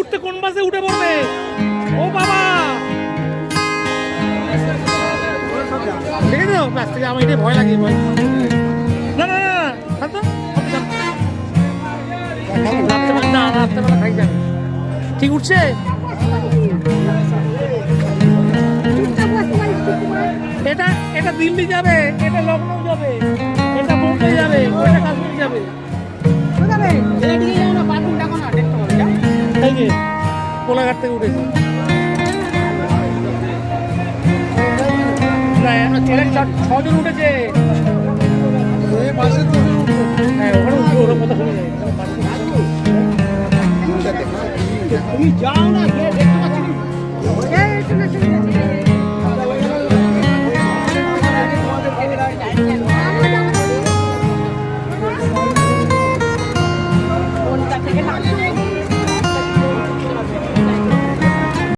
মুহূর্তে কোন বাসে উঠে পড়বে। ও বাবা, দেখে তো বাস থেকে আমার এটাই ভয় লাগে। ভয় না না না, রাত্রেবেলা খাই যাবে। ঠিক উঠছে। এটা এটা দিল্লি যাবে, এটা লখনৌ যাবে, এটা বোম্বে যাবে, ওটা কাশ্মীর যাবে। এই যে কোলাঘাট থেকে উঠেছে। ছজন উঠেছে। হ্যাঁ, ওখানে উঠবে, ওরা কথা শুনে যায়। তুমি যাও না, দেখতে পাচ্ছি